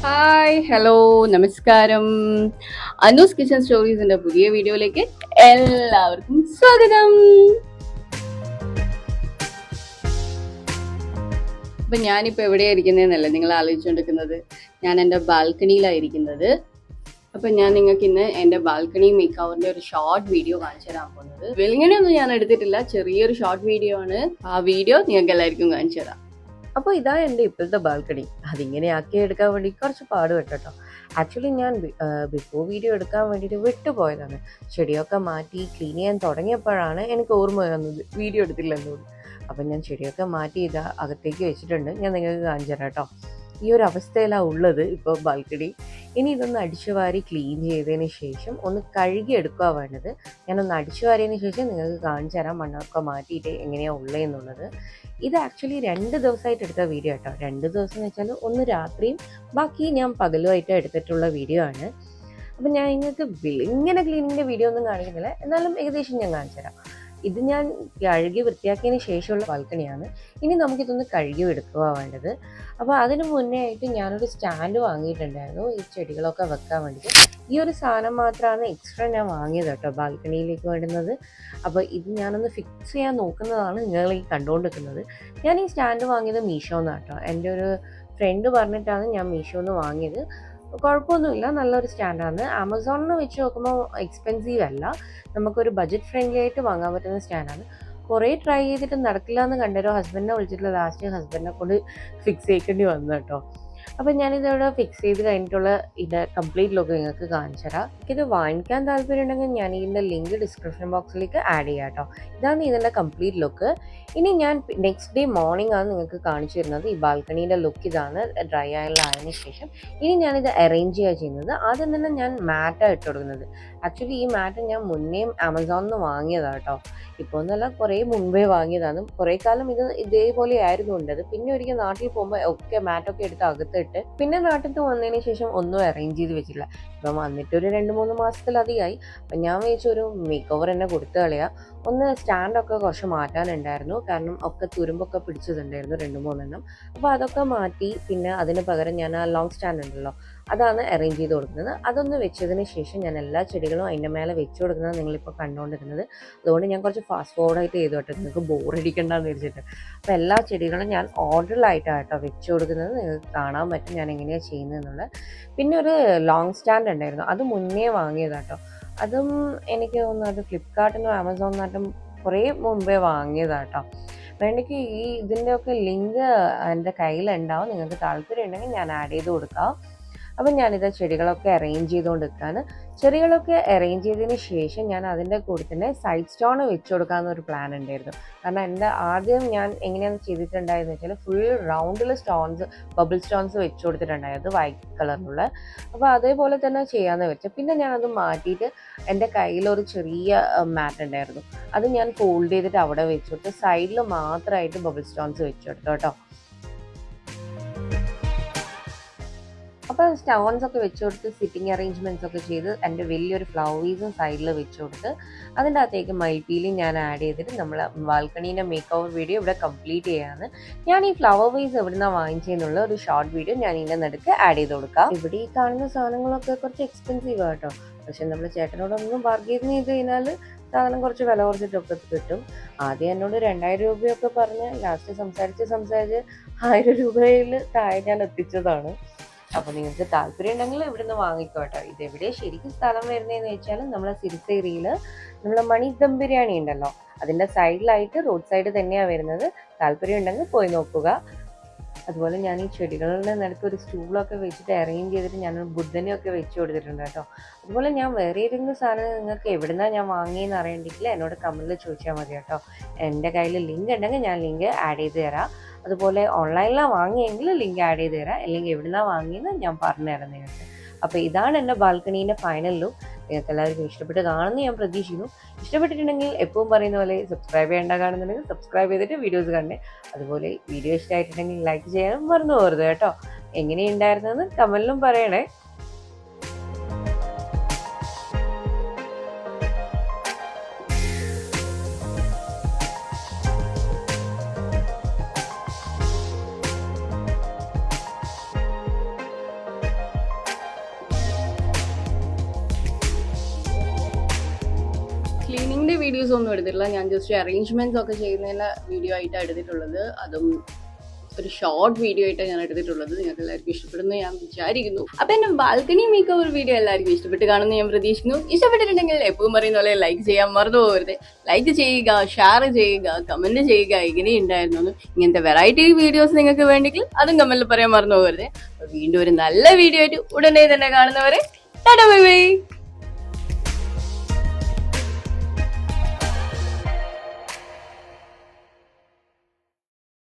Hi hello നമസ്കാരം. Anu's kitchen സ്റ്റോറീസിന്റെ പുതിയ വീഡിയോയിലേക്ക് എല്ലാവർക്കും സ്വാഗതം. അപ്പൊ ഞാനിപ്പോ എവിടെയാ ഇരിക്കുന്നതെന്നല്ലേ നിങ്ങൾ ആലോചിച്ചുകൊണ്ടിരിക്കുന്നത്? ഞാൻ എൻ്റെ ബാൽക്കണിയിലായിരിക്കുന്നത്. അപ്പൊ ഞാൻ നിങ്ങൾക്ക് ഇന്ന് എൻ്റെ ബാൽക്കണി മേക്ക് ഓവറിന്റെ ഒരു ഷോർട്ട് വീഡിയോ കാണിച്ചു തരാൻ പോകുന്നത്. വെളിങ്ങനെയൊന്നും ഞാൻ എടുത്തിട്ടില്ല, ചെറിയൊരു ഷോർട്ട് വീഡിയോ ആണ്. ആ വീഡിയോ നിങ്ങൾക്ക് എല്ലാവർക്കും കാണിച്ചു തരാം. അപ്പോൾ ഇതാ എൻ്റെ ഇപ്പോഴത്തെ ബാൽക്കണി. അതിങ്ങനെ ആക്കി എടുക്കാൻ വേണ്ടി കുറച്ച് പാടുപെട്ടോ. ആക്ച്വലി ഞാൻ ബിഫോർ വീഡിയോ എടുക്കാൻ വേണ്ടിയിട്ട് വിട്ടുപോയതാണ്. ചെടിയൊക്കെ മാറ്റി ക്ലീൻ ചെയ്യാൻ തുടങ്ങിയപ്പോഴാണ് എനിക്ക് ഓർമ്മ വന്നത് വീഡിയോ എടുത്തില്ലെന്ന് തോന്നി. അപ്പം ഞാൻ ചെടിയൊക്കെ മാറ്റി ഇതാ അകത്തേക്ക് വെച്ചിട്ടുണ്ട്. ഞാൻ നിങ്ങൾക്ക് കാണിച്ചു തരാം കേട്ടോ. ഈ ഒരു അവസ്ഥയിലാണ് ഉള്ളത് ഇപ്പോൾ ബാൽക്കണി. ഇനി ഇതൊന്ന് അടിച്ചു വാരി ക്ലീൻ ചെയ്തതിന് ശേഷം ഒന്ന് കഴുകി എടുക്കുക വേണ്ടത്. ഞാനൊന്ന് അടിച്ചു വാരിയതിന് ശേഷം നിങ്ങൾക്ക് കാണിച്ചു തരാം മണ്ണൊക്കെ മാറ്റിയിട്ട് എങ്ങനെയാണ് ഉള്ളതെന്നുള്ളത്. ഇത് ആക്ച്വലി 2 ദിവസമായിട്ട് എടുത്ത വീഡിയോ കേട്ടോ. 2 ദിവസം എന്ന് വെച്ചാൽ ഒന്ന് രാത്രിയും ബാക്കി ഞാൻ പകലുമായിട്ട് എടുത്തിട്ടുള്ള വീഡിയോ ആണ്. അപ്പം ഞാൻ നിങ്ങൾക്ക് ഇങ്ങനെ ക്ലീനിങ്ങിൻ്റെ വീഡിയോ ഒന്നും കാണിക്കുന്നില്ല, എന്നാലും ഏകദേശം ഞാൻ കാണിച്ചു തരാം. ഇത് ഞാൻ കഴുകി വൃത്തിയാക്കിയതിന് ശേഷമുള്ള ബാൽക്കണിയാണ്. ഇനി നമുക്കിതൊന്ന് കഴുകി എടുക്കുക വേണ്ടത്. അപ്പോൾ അതിന് മുന്നേ ആയിട്ട് ഞാനൊരു സ്റ്റാൻഡ് വാങ്ങിയിട്ടുണ്ടായിരുന്നു ഈ ചെടികളൊക്കെ വെക്കാൻ വേണ്ടിയിട്ട്. ഈ ഒരു സാധനം മാത്രമാണ് എക്സ്ട്രാ ഞാൻ വാങ്ങിയത് കേട്ടോ ബാൽക്കണിയിലേക്ക് വേണ്ടുന്നത്. അപ്പോൾ ഇത് ഞാനൊന്ന് ഫിക്സ് ചെയ്യാൻ നോക്കുന്നതാണ് നിങ്ങൾ ഈ കണ്ടുകൊണ്ടിരിക്കുന്നത്. ഞാൻ ഈ സ്റ്റാൻഡ് വാങ്ങിയത് മീഷോന്നാണ് കേട്ടോ. എൻ്റെ ഒരു ഫ്രണ്ട് പറഞ്ഞിട്ടാണ് ഞാൻ മീഷോന്ന് വാങ്ങിയത്. കുഴപ്പമൊന്നുമില്ല, നല്ലൊരു സ്റ്റാൻഡാണ്. ആമസോണിൽ വെച്ച് നോക്കുമ്പോൾ എക്സ്പെൻസീവ് അല്ല, നമുക്കൊരു ബഡ്ജറ്റ് ഫ്രണ്ട്ലി ആയിട്ട് വാങ്ങാൻ പറ്റുന്ന സ്റ്റാൻഡാണ്. കുറേ ട്രൈ ചെയ്തിട്ട് നടക്കില്ല എന്ന് കണ്ടൊരു ഹസ്ബൻഡിനെ വിളിച്ചിട്ടുള്ള ലാസ്റ്റ് ഹസ്ബൻഡിനെ കൊണ്ട് ഫിക്സ് ചെയ്യേണ്ടി വന്നു കേട്ടോ. അപ്പം ഞാനിതവിടെ ഫിക്സ് ചെയ്ത് കഴിഞ്ഞിട്ടുള്ള ഇത് കംപ്ലീറ്റ് ലുക്ക് നിങ്ങൾക്ക് കാണിച്ചു തരാം. എനിക്കിത് വാങ്ങിക്കാൻ താല്പര്യം ഉണ്ടെങ്കിൽ ഞാൻ ഇതിൻ്റെ ലിങ്ക് ഡിസ്ക്രിപ്ഷൻ ബോക്സിലേക്ക് ആഡ് ചെയ്യാം കേട്ടോ. ഇതാണ് ഇതിൻ്റെ കംപ്ലീറ്റ് ലുക്ക്. ഇനി ഞാൻ നെക്സ്റ്റ് ഡേ മോർണിംഗ് ആണ് നിങ്ങൾക്ക് കാണിച്ചു തരുന്നത്. ഈ ബാൽക്കണീൻ്റെ ലുക്ക് ഇതാണ് ഡ്രൈ ആയതിന് ശേഷം. ഇനി ഞാനിത് അറേഞ്ച് ചെയ്യുക ചെയ്യുന്നത്. ആദ്യം തന്നെ ഞാൻ മാറ്റാണ് ഇട്ട് കൊടുക്കുന്നത്. ആക്ച്വലി ഈ മാറ്റ് ഞാൻ മുന്നേ ആമസോണിൽ നിന്ന് വാങ്ങിയതാണ് കേട്ടോ. ഇപ്പോൾ ഒന്നല്ല, കുറേ മുൻപേ വാങ്ങിയതാണ്. കുറേ കാലം ഇത് ഇതേപോലെ ആയിരുന്നു ഉണ്ടത്. പിന്നെ ഒരിക്കൽ നാട്ടിൽ പോകുമ്പോൾ ഒക്കെ മാറ്റൊക്കെ എടുത്ത് അകത്തിട്ട് പിന്നെ നാട്ടിൽ വന്നതിന് ശേഷം ഒന്നും അറേഞ്ച് ചെയ്ത് വെച്ചില്ല. ഇപ്പം വന്നിട്ട് ഒരു 2-3 മാസത്തിലധികമായി. അപ്പം ഞാൻ വിചാരിച്ചൊരു മേക്ക് ഓവർ തന്നെ കൊടുത്തു കളയാം. ഒന്ന് സ്റ്റാൻഡൊക്കെ കുറച്ച് മാറ്റാനുണ്ടായിരുന്നു, കാരണം ഒക്കെ തുരുമ്പൊക്കെ പിടിച്ചതുണ്ടായിരുന്നു 2-3 അപ്പോൾ അതൊക്കെ മാറ്റി. പിന്നെ അതിന് പകരം ഞാൻ ആ ലോങ് സ്റ്റാൻഡ് ഉണ്ടല്ലോ, അതാണ് അറേഞ്ച് ചെയ്ത് കൊടുക്കുന്നത്. അതൊന്ന് വെച്ചതിന് ശേഷം ഞാൻ എല്ലാ ചെടികളും അതിൻ്റെ മേലെ വെച്ച് കൊടുക്കുന്നത് നിങ്ങളിപ്പോൾ കണ്ടുകൊണ്ടിരുന്നത്. അതുകൊണ്ട് ഞാൻ കുറച്ച് ഫാസ്റ്റ് ഫോർവേഡായിട്ട് ചെയ്തു കേട്ടോ, നിങ്ങൾക്ക് ബോറടിക്കണ്ടെന്ന് വെച്ചിട്ട്. അപ്പോൾ എല്ലാ ചെടികളും ഞാൻ ഓർഡറിലായിട്ടാണ് കേട്ടോ വെച്ച് കൊടുക്കുന്നത്. നിങ്ങൾക്ക് കാണാൻ പറ്റും ഞാൻ എങ്ങനെയാണ് ചെയ്യുന്നതെന്നുള്ളത്. പിന്നെ ഒരു ലോങ് സ്റ്റാൻഡ് ഉണ്ടായിരുന്നു, അത് മുന്നേ വാങ്ങിയതാട്ടോ. അതും എനിക്ക് തോന്നുന്നു അത് ഫ്ലിപ്കാർട്ടിനും ആമസോണിനായിട്ടും കുറേ മുമ്പേ വാങ്ങിയതാട്ടോ. വേണമെങ്കിൽ ഈ ഇതിൻ്റെയൊക്കെ ലിങ്ക് എൻ്റെ കയ്യിലുണ്ടാവും. നിങ്ങൾക്ക് താല്പര്യം ഉണ്ടെങ്കിൽ ഞാൻ ആഡ് ചെയ്ത് കൊടുക്കാം. അപ്പം ഞാനിത് ചെടികളൊക്കെ അറേഞ്ച് ചെയ്തുകൊണ്ട് നിൽക്കുകയാണ്. ചെടികളൊക്കെ അറേഞ്ച് ചെയ്തതിന് ശേഷം ഞാൻ അതിൻ്റെ കൂടെ തന്നെ സൈഡ് സ്റ്റോൺ വെച്ച് കൊടുക്കാമെന്നൊരു പ്ലാൻ ഉണ്ടായിരുന്നു. കാരണം എൻ്റെ ആദ്യം ഞാൻ എങ്ങനെയാണ് ചെയ്തിട്ടുണ്ടായെന്ന് വെച്ചാൽ ഫുൾ റൗണ്ടിൽ സ്റ്റോൺസ്, ബബിൾ സ്റ്റോൺസ് വെച്ച് കൊടുത്തിട്ടുണ്ടായത് വൈറ്റ് കളറിലുള്ള. അപ്പോൾ അതേപോലെ തന്നെ ചെയ്യാമെന്ന് വെച്ചാൽ പിന്നെ ഞാനത് മാറ്റിയിട്ട് എൻ്റെ കയ്യിലൊരു ചെറിയ മാറ്റ് ഉണ്ടായിരുന്നു, അത് ഞാൻ ഫോൾഡ് ചെയ്തിട്ട് അവിടെ വെച്ച് കൊടുത്ത് സൈഡിൽ മാത്രമായിട്ട് ബബിൾ സ്റ്റോൺസ് വെച്ച് കൊടുത്തു കേട്ടോ. അപ്പോൾ സ്റ്റോൺസ് ഒക്കെ വെച്ച് കൊടുത്ത് സിറ്റിംഗ് അറേഞ്ച്മെൻറ്റ്സ് ഒക്കെ ചെയ്ത് എൻ്റെ വലിയൊരു ഫ്ലവേഴ്സും സൈഡിൽ വെച്ച് കൊടുത്ത് അതിൻ്റെ അകത്തേക്ക് മയിൽപ്പീലിയും ഞാൻ ആഡ് ചെയ്തിട്ട് നമ്മൾ ബാൽക്കണീൻ്റെ മേക്ക് ഓവർ വീഡിയോ ഇവിടെ കംപ്ലീറ്റ് ചെയ്യാണ്. ഞാൻ ഈ ഫ്ലവർ വേസ് എവിടെ നിന്നാണ് വാങ്ങിച്ചെന്നുള്ള ഒരു ഷോർട്ട് വീഡിയോ ഞാൻ ഇതിൻ്റെ നടുക്ക് ആഡ് ചെയ്ത് കൊടുക്കാം. ഇവിടെ ഈ കാണുന്ന സാധനങ്ങളൊക്കെ കുറച്ച് എക്സ്പെൻസീവ് ആട്ടോ. പക്ഷെ നമ്മൾ ചേട്ടനോടൊന്നും ബാർഗെയിൻ ചെയ്ത് കഴിഞ്ഞാൽ സാധനം കുറച്ച് വില കുറച്ചിട്ടൊക്കെ കിട്ടും. ആദ്യം എന്നോട് 2000 രൂപയൊക്കെ പറഞ്ഞ് ലാസ്റ്റ് സംസാരിച്ച് 1000 രൂപയിൽ താഴെ ഞാൻ എത്തിച്ചതാണ്. അപ്പോൾ നിങ്ങൾക്ക് താല്പര്യം ഉണ്ടെങ്കിൽ ഇവിടെ നിന്ന് വാങ്ങിക്കോട്ടോ. ഇതെവിടെ ശരിക്കും സ്ഥലം വരുന്നതെന്ന് വെച്ചാൽ നമ്മളെ സിരിസേരിയിൽ നമ്മളെ മണി ദം ബിരിയാണി ഉണ്ടല്ലോ, അതിൻ്റെ സൈഡിലായിട്ട് റോഡ് സൈഡ് തന്നെയാണ് വരുന്നത്. താല്പര്യം ഉണ്ടെങ്കിൽ പോയി നോക്കുക. അതുപോലെ ഞാൻ ഈ ചെടികളുടെ നിലക്ക് ഒരു സ്റ്റൂളൊക്കെ വെച്ചിട്ട് അറേഞ്ച് ചെയ്തിട്ട് ഞാനൊരു ബുദ്ധനെയൊക്കെ വെച്ച് കൊടുത്തിട്ടുണ്ട് കേട്ടോ. അതുപോലെ ഞാൻ വേറെ ഏതെങ്കിലും സാധനം നിങ്ങൾക്ക് എവിടുന്നാണ് ഞാൻ വാങ്ങിയെന്ന് അറിയണ്ടെങ്കിൽ എന്നോട് കമൻറ്റിൽ ചോദിച്ചാൽ മതി കേട്ടോ. എൻ്റെ കയ്യിൽ ലിങ്ക് ഉണ്ടെങ്കിൽ ഞാൻ ലിങ്ക് ആഡ് ചെയ്ത് തരാം. അതുപോലെ ഓൺലൈനിലാണ് വാങ്ങിയെങ്കിൽ ലിങ്ക് ആഡ് ചെയ്ത് തരാം, അല്ലെങ്കിൽ എവിടുന്നാണ് വാങ്ങിയെന്ന് ഞാൻ പറഞ്ഞു തരാം നിങ്ങൾക്ക്. അപ്പോൾ ഇതാണ് എൻ്റെ ബാൽക്കണീൻ്റെ ഫൈനൽ ലുക്ക്. നിങ്ങൾക്ക് എല്ലാവർക്കും ഇഷ്ടപ്പെട്ട് കാണുമെന്ന് ഞാൻ പ്രതീക്ഷിക്കുന്നു. ഇഷ്ടപ്പെട്ടിട്ടുണ്ടെങ്കിൽ എപ്പോഴും പറയുന്ന പോലെ സബ്സ്ക്രൈബ് ചെയ്യേണ്ട കാണുന്നുണ്ടെങ്കിൽ സബ്സ്ക്രൈബ് ചെയ്തിട്ട് വീഡിയോസ് കണ്ടേ. അതുപോലെ വീഡിയോ ഇഷ്ടമായിട്ടുണ്ടെങ്കിൽ ലൈക്ക് ചെയ്യാനും മറന്നു പോകരുത് കേട്ടോ. എങ്ങനെയുണ്ടായിരുന്നെന്ന് കമൻറ്റിലും പറയണേ. വീഡിയോസ് ഒന്നും എടുത്തിട്ടില്ല. ഞാൻ ജസ്റ്റ് അറേഞ്ച്മെന്റ്സ് ഒക്കെ ചെയ്യുന്നതിന്റെ വീഡിയോ ആയിട്ടാണ് എടുത്തിട്ടുള്ളത്. അതും ഒരു ഷോർട്ട് വീഡിയോ ആയിട്ടാണ് ഞാൻ എടുത്തിട്ടുള്ളത്. നിങ്ങൾക്ക് എല്ലാവർക്കും ഇഷ്ടപ്പെടുന്നു ഞാൻ വിചാരിക്കുന്നു. അപ്പൊ എന്റെ ബാൽക്കണി മേക്ക് ഓവർ വീഡിയോ എല്ലാവർക്കും ഇഷ്ടപ്പെട്ട് കാണുമെന്ന് ഞാൻ പ്രതീക്ഷിക്കുന്നു. ഇഷ്ടപ്പെട്ടിട്ടുണ്ടെങ്കിൽ എപ്പോഴും പറയുന്ന പോലെ ലൈക്ക് ചെയ്യാൻ മറന്നു പോകരുത്. ലൈക്ക് ചെയ്യുക, ഷെയർ ചെയ്യുക, കമന്റ് ചെയ്യുക. എങ്ങനെയുണ്ടായിരുന്നു ഇങ്ങനത്തെ വെറൈറ്റി വീഡിയോസ് നിങ്ങൾക്ക് വേണ്ടെങ്കിൽ അതും കമന്റിൽ പറയാൻ മറന്നു പോകരുത്. വീണ്ടും ഒരു നല്ല വീഡിയോ ആയിട്ട് ഉടനെ തന്നെ കാണുന്നവരെ ടാറ്റാ ബൈ ബൈ.